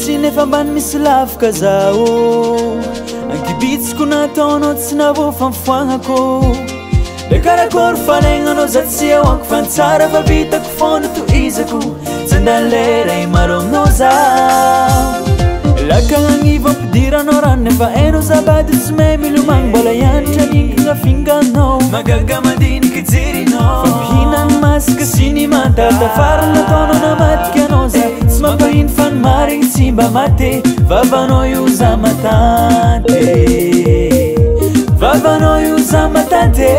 tsy nefa ambany misy lavaka zaho ankibitsiko nataonao tsy navofa mifoagnako le karakory falegnanao za tsy ahoako fa ntsara fa vitako foana toizako tsy andalera imaro aminao za lakagnagn'ivo ampidiranao rano nefa hainao zabady tsy mahay milomagno mbola hianatra ninkina finganao magaga mandiniky jerinao fampihinany masaka sy ny mantata farany nataonao namadika anao za tsy mampahiny fa ny marigny tsy mba mate vavanao io za matante vavanao io za matante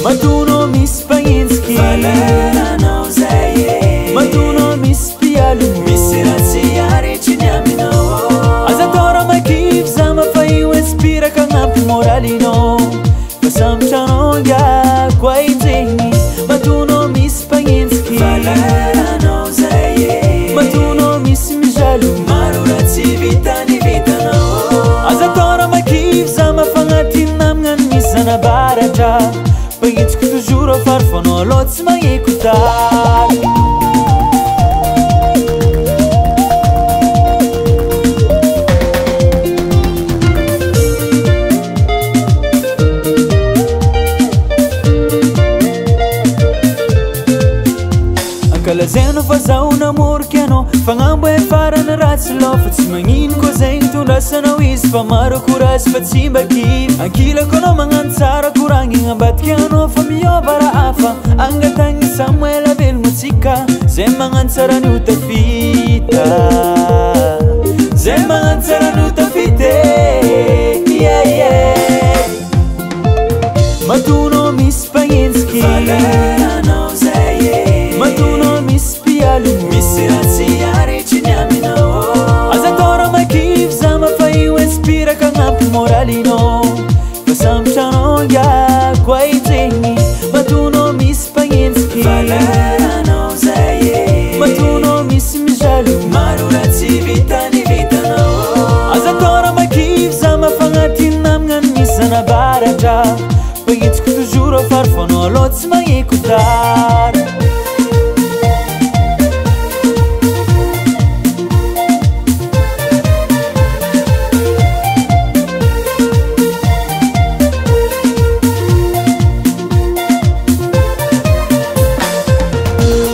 matonao misy mpagnentsiky faleranao zay matonao misy pialo misy ratsy aretriny aminao aza tora makivy za mafaio inspiraka agnampy moralinao fa sambotranao ngako aijegny matonao misy mpagnentsiky faleranao zay matonao misy mijalo maro ratsy vitany vitanao aza tora makivy za mafagnatinina aminany misy zanabaratra pagnetsiko toujours au farfanao aloha tsy magnécoutar ankalazainao fa zaho namoriky anao fagnambo e farany ratsy lao fa tsy magnino koa zegny tondrasanao izy fa maro courage fa tsy mba kivy ankilako anao magnano tsara koragnina ambadika anao fa miova raha hafa angatagny Samuel velontsika zay magnano tsara ny utafita zay magnano tsara ny utafite matonao misy mpagnentsiky faleranao zay matonao misy pialo misy ratsy aretriny aminao aza tora makivy za mafaio inspiraka agnampy moralinao fa sambotranao ngako aijegny matonao misy mpagnentsiky faleranao zay matonao misy mijalo maro ratsy vitany vitanao aza tora makivy za mafagnatinina aminany misy zanabaratra pagnetsiko toujours au farfanao aloha tsy magnécoutar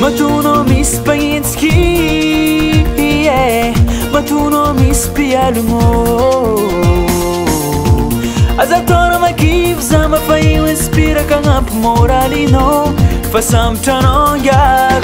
matonao misy mpagnentsiky matonao misy pialogno aza tora makivy za mafaio inspiraka agnampy moralinao fa sambotranao ngako